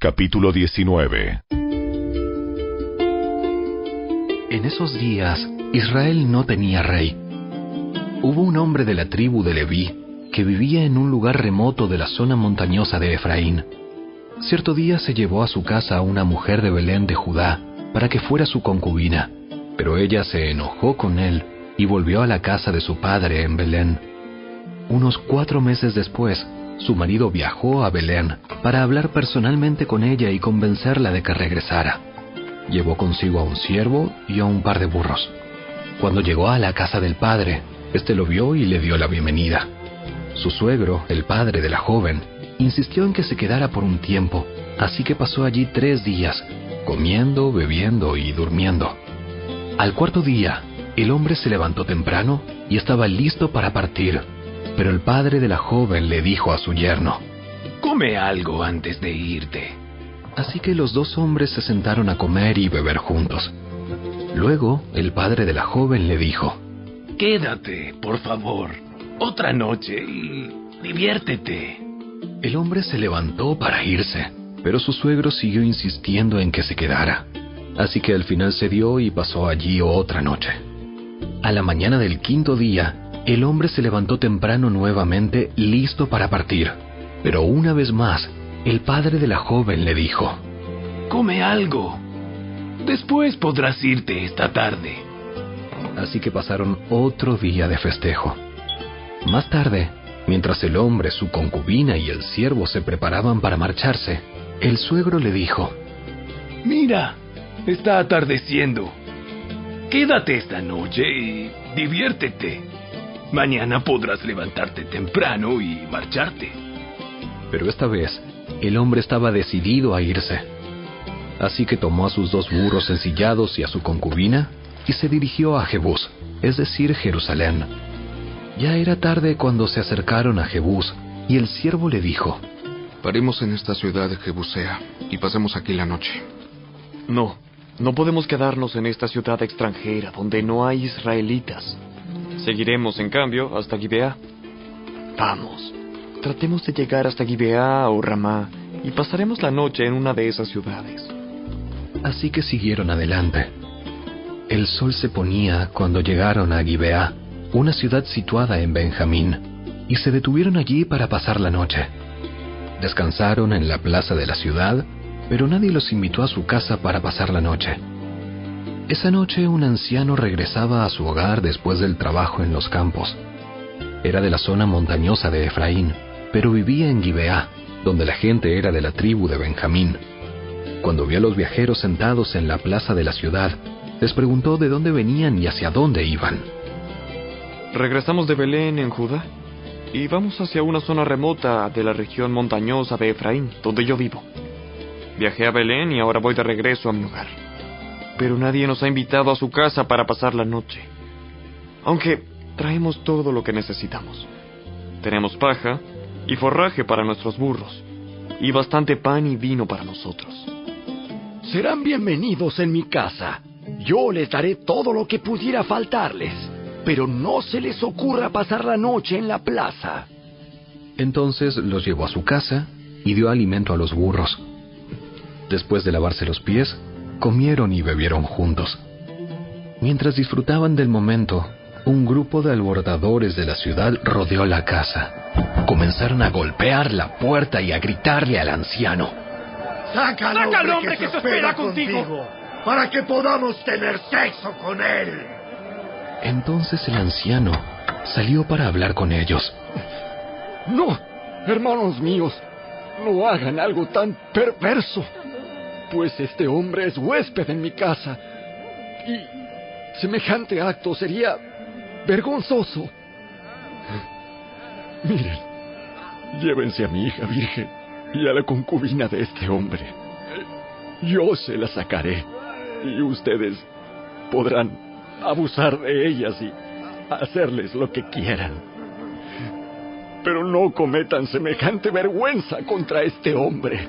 Capítulo 19. En esos días, Israel no tenía rey. Hubo un hombre de la tribu de Leví que vivía en un lugar remoto de la zona montañosa de Efraín. Cierto día se llevó a su casa a una mujer de Belén de Judá para que fuera su concubina, pero ella se enojó con él y volvió a la casa de su padre en Belén. Unos 4 meses después, su marido viajó a Belén para hablar personalmente con ella y convencerla de que regresara. Llevó consigo a un siervo y a un par de burros. Cuando llegó a la casa del padre, éste lo vio y le dio la bienvenida. Su suegro, el padre de la joven, insistió en que se quedara por un tiempo, así que pasó allí 3 días, comiendo, bebiendo y durmiendo. Al 4.º día, el hombre se levantó temprano y estaba listo para partir, pero el padre de la joven le dijo a su yerno: «Come algo antes de irte». Así que los 2 hombres se sentaron a comer y beber juntos. Luego, el padre de la joven le dijo: «Quédate, por favor, otra noche y diviértete». El hombre se levantó para irse, pero su suegro siguió insistiendo en que se quedara. Así que al final cedió y pasó allí otra noche. A la mañana del 5.º día, el hombre se levantó temprano nuevamente, listo para partir. Pero una vez más, el padre de la joven le dijo: «Come algo. Después podrás irte esta tarde». Así que pasaron otro día de festejo. Más tarde, mientras el hombre, su concubina y el siervo se preparaban para marcharse, el suegro le dijo: «Mira, está atardeciendo. Quédate esta noche y diviértete. Mañana podrás levantarte temprano y marcharte». Pero esta vez, el hombre estaba decidido a irse. Así que tomó a sus 2 burros ensillados y a su concubina y se dirigió a Jebús, es decir, Jerusalén. Ya era tarde cuando se acercaron a Jebús y el siervo le dijo: «Paremos en esta ciudad de Jebusea y pasemos aquí la noche». No podemos quedarnos en esta ciudad extranjera donde no hay israelitas. Seguiremos, en cambio, hasta Gibeá. Vamos, tratemos de llegar hasta Gibeá o Ramá y pasaremos la noche en una de esas ciudades. Así que siguieron adelante. El sol se ponía cuando llegaron a Gibeá, una ciudad situada en Benjamín, y se detuvieron allí para pasar la noche. Descansaron en la plaza de la ciudad, pero nadie los invitó a su casa para pasar la noche. Esa noche un anciano regresaba a su hogar después del trabajo en los campos. Era de la zona montañosa de Efraín, pero vivía en Gibeá, donde la gente era de la tribu de Benjamín. Cuando vio a los viajeros sentados en la plaza de la ciudad, les preguntó de dónde venían y hacia dónde iban. Regresamos de Belén, en Judá, y vamos hacia una zona remota de la región montañosa de Efraín, donde yo vivo. Viajé a Belén y ahora voy de regreso a mi hogar. Pero nadie nos ha invitado a su casa para pasar la noche. Aunque traemos todo lo que necesitamos. Tenemos paja y forraje para nuestros burros, y bastante pan y vino para nosotros. Serán bienvenidos en mi casa. Yo les daré todo lo que pudiera faltarles, pero no se les ocurra pasar la noche en la plaza». Entonces los llevó a su casa y dio alimento a los burros. Después de lavarse los pies, comieron y bebieron juntos. Mientras disfrutaban del momento, un grupo de alborotadores de la ciudad rodeó la casa. Comenzaron a golpear la puerta y a gritarle al anciano: ¡Saca al hombre que se espera contigo, para que podamos tener sexo con él! Entonces el anciano salió para hablar con ellos. No, hermanos míos, no hagan algo tan perverso, pues este hombre es huésped en mi casa, y semejante acto sería vergonzoso. Miren, llévense a mi hija virgen y a la concubina de este hombre. Yo se la sacaré, y ustedes podrán abusar de ellas y hacerles lo que quieran. Pero no cometan semejante vergüenza contra este hombre.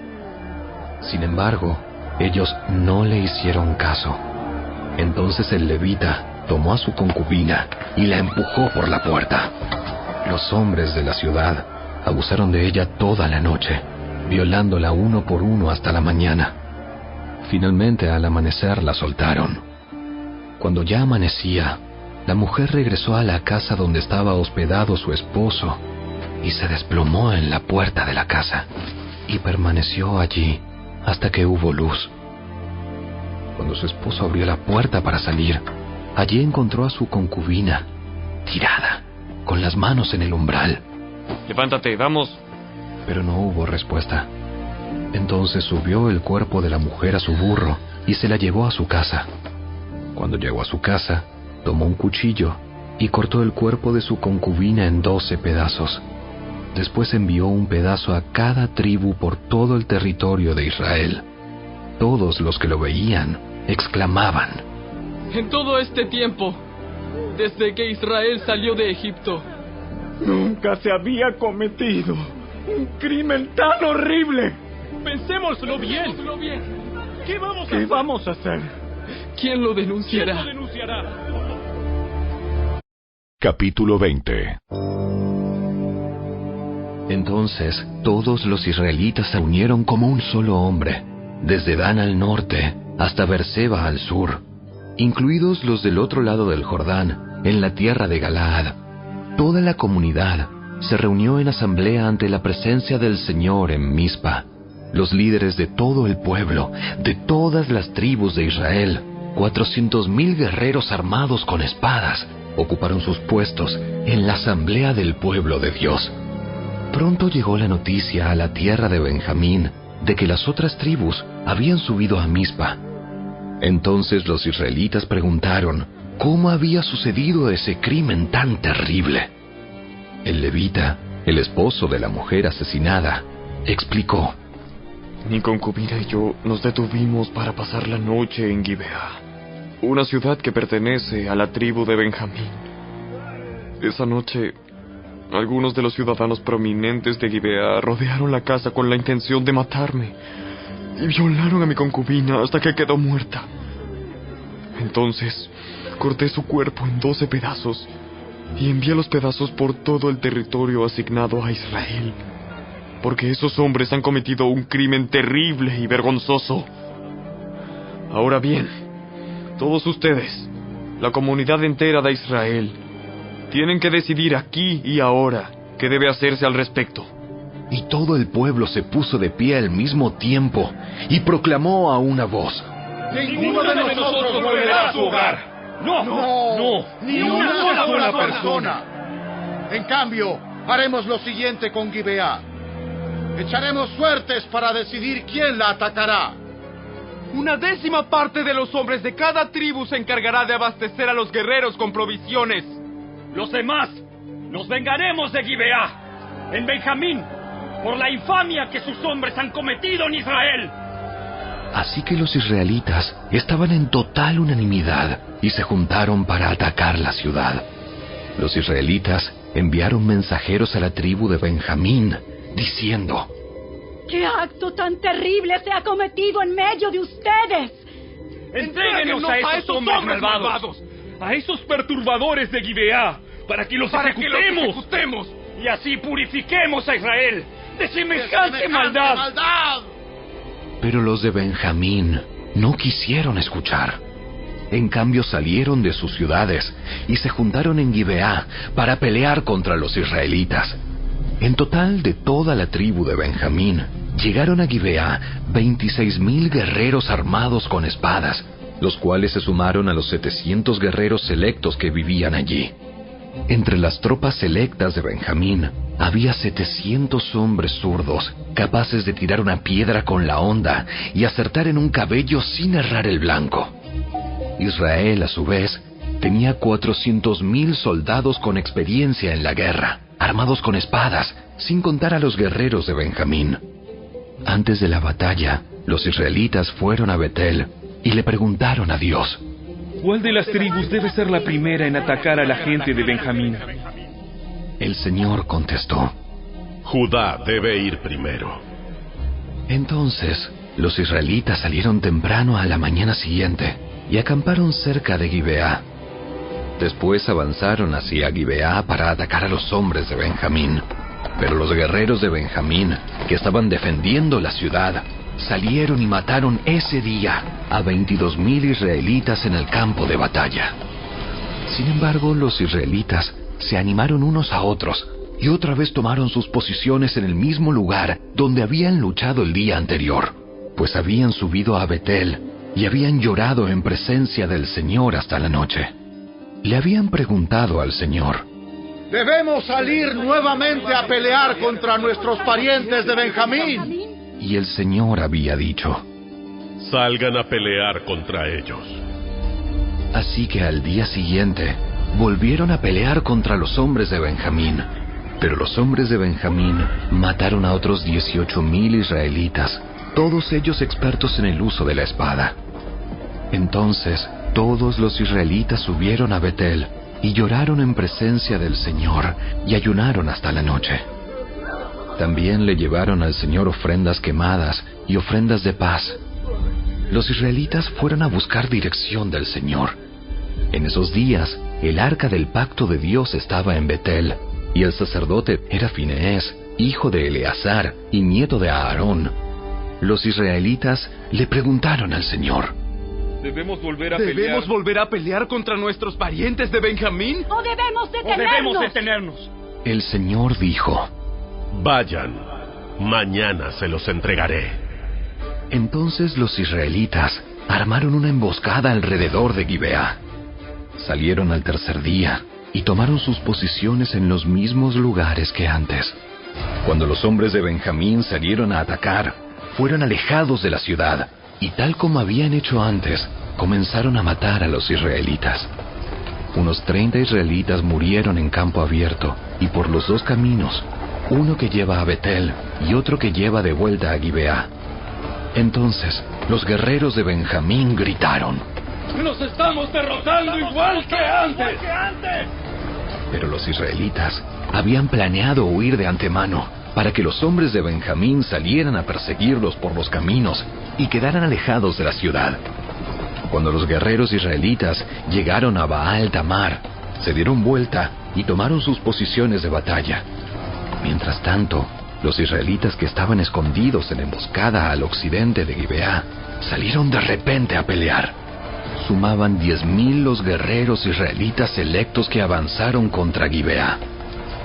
Sin embargo, ellos no le hicieron caso. Entonces el levita tomó a su concubina y la empujó por la puerta. Los hombres de la ciudad abusaron de ella toda la noche, violándola uno por uno hasta la mañana. Finalmente, al amanecer, la soltaron. Cuando ya amanecía, la mujer regresó a la casa donde estaba hospedado su esposo y se desplomó en la puerta de la casa y permaneció allí hasta que hubo luz. Cuando su esposo abrió la puerta para salir, allí encontró a su concubina, tirada, con las manos en el umbral. Levántate, vamos. Pero no hubo respuesta. Entonces subió el cuerpo de la mujer a su burro y se la llevó a su casa. Cuando llegó a su casa, tomó un cuchillo y cortó el cuerpo de su concubina en 12 pedazos. Después envió un pedazo a cada tribu por todo el territorio de Israel. Todos los que lo veían exclamaban: En todo este tiempo, desde que Israel salió de Egipto, Nunca se había cometido un crimen tan horrible. pensémoslo bien. ¿Qué vamos a hacer? ¿Quién lo denunciará? Capítulo 20. Entonces todos los israelitas se unieron como un solo hombre, desde Dan al norte hasta Berseba al sur, incluidos los del otro lado del Jordán, en la tierra de Galaad. Toda la comunidad se reunió en asamblea ante la presencia del Señor en Mizpa. Los líderes de todo el pueblo, de todas las tribus de Israel, 400,000 guerreros armados con espadas, ocuparon sus puestos en la asamblea del pueblo de Dios. Pronto llegó la noticia a la tierra de Benjamín de que las otras tribus habían subido a Mizpa. Entonces los israelitas preguntaron cómo había sucedido ese crimen tan terrible. El levita, el esposo de la mujer asesinada, explicó: Mi concubina y yo nos detuvimos para pasar la noche en Gibeá, una ciudad que pertenece a la tribu de Benjamín. Esa noche, algunos de los ciudadanos prominentes de Gibeá rodearon la casa con la intención de matarme y violaron a mi concubina hasta que quedó muerta. Entonces, corté su cuerpo en 12 pedazos y envié los pedazos por todo el territorio asignado a Israel, porque esos hombres han cometido un crimen terrible y vergonzoso. Ahora bien, todos ustedes, la comunidad entera de Israel, tienen que decidir aquí y ahora qué debe hacerse al respecto. Y todo el pueblo se puso de pie al mismo tiempo y proclamó a una voz: ¡Ninguno de nosotros volverá a su hogar! ¡No! ¡Ni una sola persona! En cambio, haremos lo siguiente con Gibeá. Echaremos suertes para decidir quién la atacará. Una 10ª parte de los hombres de cada tribu se encargará de abastecer a los guerreros con provisiones. Los demás nos vengaremos de Gibeá, en Benjamín, por la infamia que sus hombres han cometido en Israel. Así que los israelitas estaban en total unanimidad y se juntaron para atacar la ciudad. Los israelitas enviaron mensajeros a la tribu de Benjamín, diciendo: ¿Qué acto tan terrible se ha cometido en medio de ustedes? ¡Entréguenos a esos hombres malvados! ¡A esos perturbadores de Gibeá! ¡Para que los ejecutemos! Y así purifiquemos a Israel de semejante maldad. Pero los de Benjamín no quisieron escuchar. En cambio salieron de sus ciudades y se juntaron en Gibeá para pelear contra los israelitas. En total, de toda la tribu de Benjamín, llegaron a Gibeá 26,000 guerreros armados con espadas, los cuales se sumaron a los 700 guerreros selectos que vivían allí. Entre las tropas selectas de Benjamín había 700 hombres zurdos, capaces de tirar una piedra con la honda y acertar en un cabello sin errar el blanco. Israel, a su vez, tenía 400,000 soldados con experiencia en la guerra, armados con espadas, sin contar a los guerreros de Benjamín. Antes de la batalla, los israelitas fueron a Betel y le preguntaron a Dios: ¿cuál de las tribus debe ser la primera en atacar a la gente de Benjamín? El Señor contestó: Judá debe ir primero. Entonces, los israelitas salieron temprano a la mañana siguiente y acamparon cerca de Gibeá. Después avanzaron hacia Gibeá para atacar a los hombres de Benjamín. Pero los guerreros de Benjamín, que estaban defendiendo la ciudad, salieron y mataron ese día a 22,000 israelitas en el campo de batalla. Sin embargo, los israelitas se animaron unos a otros y otra vez tomaron sus posiciones en el mismo lugar donde habían luchado el día anterior, pues habían subido a Betel y habían llorado en presencia del Señor hasta la noche. Le habían preguntado al Señor: ¿debemos salir nuevamente a pelear contra nuestros parientes de Benjamín? Y el Señor había dicho: salgan a pelear contra ellos. Así que al día siguiente volvieron a pelear contra los hombres de Benjamín. Pero los hombres de Benjamín mataron a otros 18,000 israelitas, todos ellos expertos en el uso de la espada. Entonces todos los israelitas subieron a Betel y lloraron en presencia del Señor y ayunaron hasta la noche. También le llevaron al Señor ofrendas quemadas y ofrendas de paz. Los israelitas fueron a buscar dirección del Señor. En esos días, el arca del pacto de Dios estaba en Betel, y el sacerdote era Fineés, hijo de Eleazar y nieto de Aarón. Los israelitas le preguntaron al Señor: ¿Debemos volver a pelear contra nuestros parientes de Benjamín? ¿O debemos detenernos? El Señor dijo: vayan, mañana se los entregaré. Entonces los israelitas armaron una emboscada alrededor de Gibeá. Salieron al tercer día y tomaron sus posiciones en los mismos lugares que antes. Cuando los hombres de Benjamín salieron a atacar, fueron alejados de la ciudad, y tal como habían hecho antes, comenzaron a matar a los israelitas. Unos 30 israelitas murieron en campo abierto, y por los dos caminos, uno que lleva a Betel y otro que lleva de vuelta a Gibeá. Entonces los guerreros de Benjamín gritaron: ¡nos estamos derrotando igual que antes! Pero los israelitas habían planeado huir de antemano para que los hombres de Benjamín salieran a perseguirlos por los caminos y quedaran alejados de la ciudad. Cuando los guerreros israelitas llegaron a Baal Tamar, se dieron vuelta y tomaron sus posiciones de batalla. Mientras tanto, los israelitas que estaban escondidos en emboscada al occidente de Gibeá salieron de repente a pelear. Sumaban 10,000 los guerreros israelitas selectos que avanzaron contra Gibeá.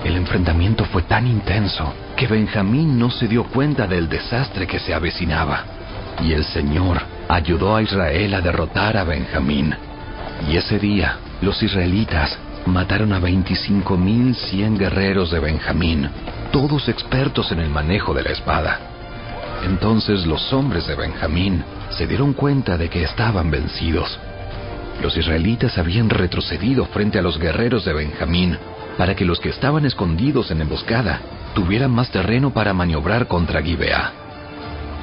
El enfrentamiento fue tan intenso que Benjamín no se dio cuenta del desastre que se avecinaba. Y el Señor ayudó a Israel a derrotar a Benjamín. Y ese día, los israelitas mataron a 25,100 guerreros de Benjamín, todos expertos en el manejo de la espada. Entonces los hombres de Benjamín se dieron cuenta de que estaban vencidos. Los israelitas habían retrocedido frente a los guerreros de Benjamín para que los que estaban escondidos en emboscada tuvieran más terreno para maniobrar contra Gibeá.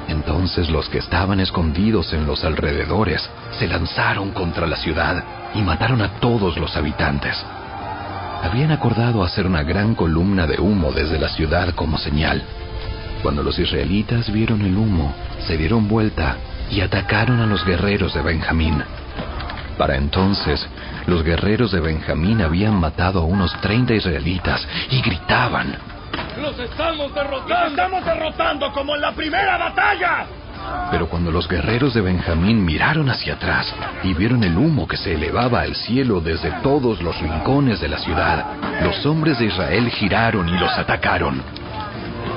Entonces los que estaban escondidos en los alrededores se lanzaron contra la ciudad y mataron a todos los habitantes. Habían acordado hacer una gran columna de humo desde la ciudad como señal. Cuando los israelitas vieron el humo, se dieron vuelta y atacaron a los guerreros de Benjamín. Para entonces, los guerreros de Benjamín habían matado a unos 30 israelitas y gritaban: ¡los estamos derrotando! ¡Los estamos derrotando como en la primera batalla! Pero cuando los guerreros de Benjamín miraron hacia atrás y vieron el humo que se elevaba al cielo desde todos los rincones de la ciudad, los hombres de Israel giraron y los atacaron.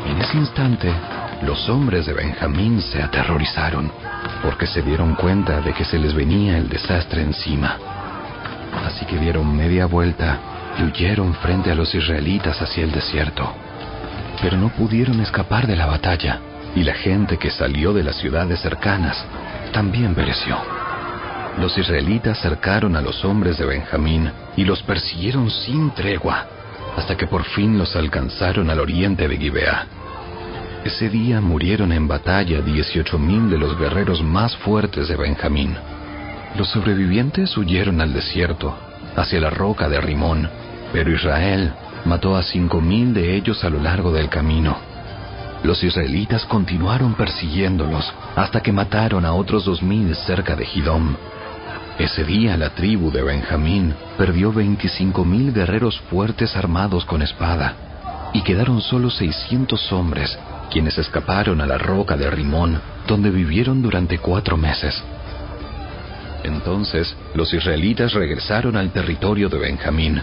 En ese instante, los hombres de Benjamín se aterrorizaron, porque se dieron cuenta de que se les venía el desastre encima. Así que dieron media vuelta y huyeron frente a los israelitas hacia el desierto. Pero no pudieron escapar de la batalla, y la gente que salió de las ciudades cercanas también pereció. Los israelitas cercaron a los hombres de Benjamín y los persiguieron sin tregua, hasta que por fin los alcanzaron al oriente de Gibeá. Ese día murieron en batalla 18,000 de los guerreros más fuertes de Benjamín. Los sobrevivientes huyeron al desierto, hacia la roca de Rimón, pero Israel mató a 5,000 de ellos a lo largo del camino. Los israelitas continuaron persiguiéndolos hasta que mataron a otros 2,000 cerca de Gidom. Ese día la tribu de Benjamín perdió 25,000 guerreros fuertes armados con espada. y quedaron solo 600 hombres, quienes escaparon a la roca de Rimón, donde vivieron durante 4 meses. Entonces los israelitas regresaron al territorio de Benjamín,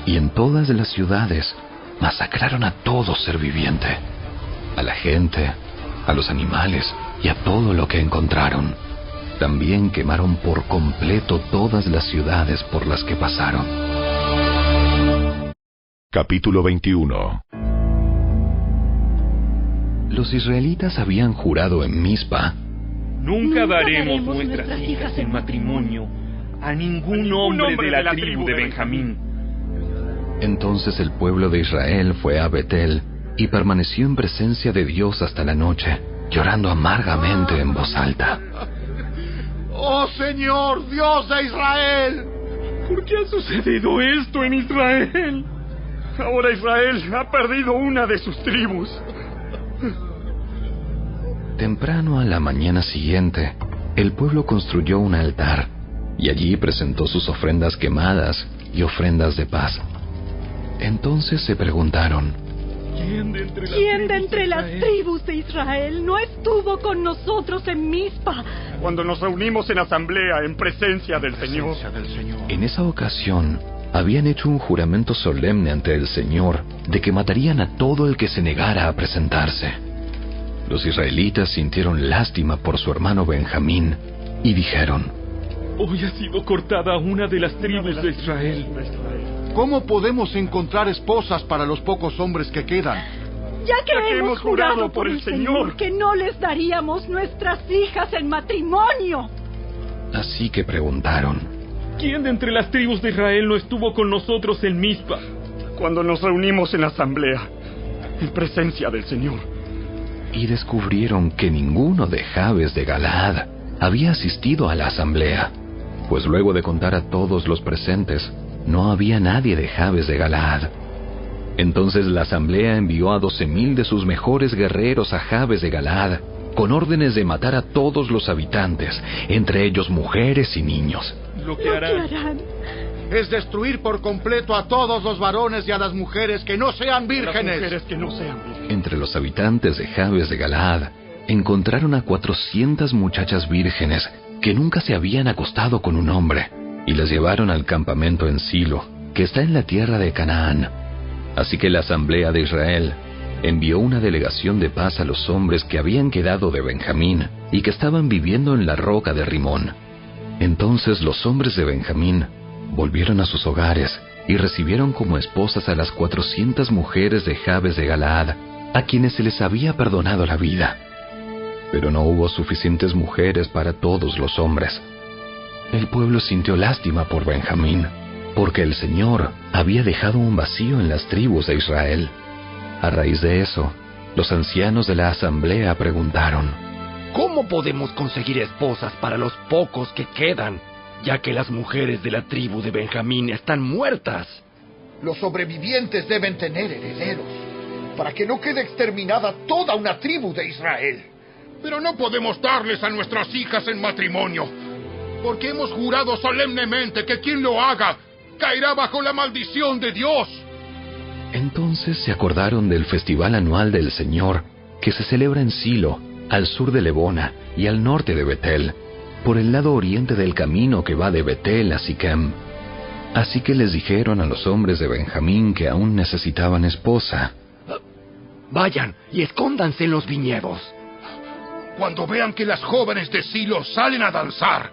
y en todas las ciudades masacraron a todo ser viviente, a la gente, a los animales y a todo lo que encontraron. También quemaron por completo todas las ciudades por las que pasaron. Capítulo 21. Los israelitas habían jurado en Mizpa: Nunca daremos nuestras hijas en matrimonio a ningún hombre de la tribu de Benjamín. Entonces el pueblo de Israel fue a Betel y permaneció en presencia de Dios hasta la noche, llorando amargamente en voz alta. ¡Oh Señor, Dios de Israel! ¿Por qué ha sucedido esto en Israel? Ahora Israel ha perdido una de sus tribus. Temprano a la mañana siguiente, el pueblo construyó un altar y allí presentó sus ofrendas quemadas y ofrendas de paz. Entonces se preguntaron: ¿Quién de entre las tribus de Israel no estuvo con nosotros en Mizpa cuando nos reunimos en asamblea en presencia del Señor? En esa ocasión habían hecho un juramento solemne ante el Señor de que matarían a todo el que se negara a presentarse. Los israelitas sintieron lástima por su hermano Benjamín y dijeron: Hoy ha sido cortada una de las tribus de Israel. ¿Cómo podemos encontrar esposas para los pocos hombres que quedan? Ya que hemos jurado por el Señor que no les daríamos nuestras hijas en matrimonio. Así que preguntaron: ¿Quién de entre las tribus de Israel no estuvo con nosotros en Mizpa cuando nos reunimos en asamblea en presencia del Señor? Y descubrieron que ninguno de Jabes de Galaad había asistido a la asamblea, pues luego de contar a todos los presentes, no había nadie de Jabes de Galaad. Entonces la asamblea envió a 12,000 de sus mejores guerreros a Jabes de Galaad, con órdenes de matar a todos los habitantes, entre ellos mujeres y niños. Lo que harán es destruir por completo a todos los varones y a las mujeres que no sean vírgenes. Entre los habitantes de Jabes de Galaad encontraron a 400 muchachas vírgenes que nunca se habían acostado con un hombre, y las llevaron al campamento en Silo, que está en la tierra de Canaán. Así que la asamblea de Israel envió una delegación de paz a los hombres que habían quedado de Benjamín y que estaban viviendo en la roca de Rimón. Entonces los hombres de Benjamín volvieron a sus hogares y recibieron como esposas a las 400 mujeres de Jabes de Galaad, a quienes se les había perdonado la vida. Pero no hubo suficientes mujeres para todos los hombres. El pueblo sintió lástima por Benjamín, porque el Señor había dejado un vacío en las tribus de Israel. A raíz de eso, los ancianos de la asamblea preguntaron: ¿Cómo podemos conseguir esposas para los pocos que quedan, ya que las mujeres de la tribu de Benjamín están muertas? Los sobrevivientes deben tener herederos, para que no quede exterminada toda una tribu de Israel. Pero no podemos darles a nuestras hijas en matrimonio, porque hemos jurado solemnemente que quien lo haga caerá bajo la maldición de Dios. Entonces se acordaron del festival anual del Señor, que se celebra en Silo, al sur de Lebona y al norte de Betel, por el lado oriente del camino que va de Betel a Siquem. Así que les dijeron a los hombres de Benjamín que aún necesitaban esposa: Vayan y escóndanse en los viñedos. Cuando vean que las jóvenes de Silo salen a danzar,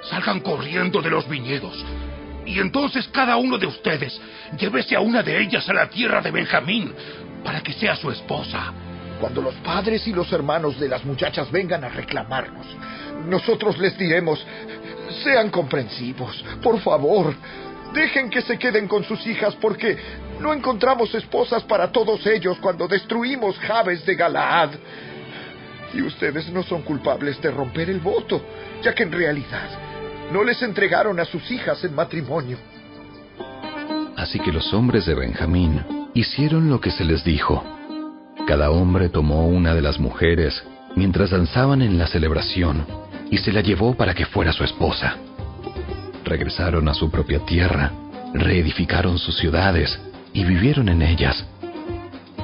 salgan corriendo de los viñedos. Y entonces cada uno de ustedes llévese a una de ellas a la tierra de Benjamín para que sea su esposa. Cuando los padres y los hermanos de las muchachas vengan a reclamarnos, nosotros les diremos: sean comprensivos, por favor, dejen que se queden con sus hijas, porque no encontramos esposas para todos ellos cuando destruimos Jabes de Galaad. Y ustedes no son culpables de romper el voto, ya que en realidad no les entregaron a sus hijas en matrimonio. Así que los hombres de Benjamín hicieron lo que se les dijo. Cada hombre tomó una de las mujeres mientras danzaban en la celebración y se la llevó para que fuera su esposa. Regresaron a su propia tierra, reedificaron sus ciudades y vivieron en ellas.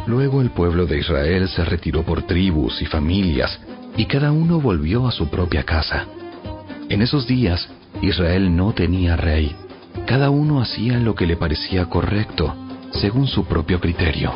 Luego el pueblo de Israel se retiró por tribus y familias, y cada uno volvió a su propia casa. En esos días, Israel no tenía rey. Cada uno hacía lo que le parecía correcto, según su propio criterio.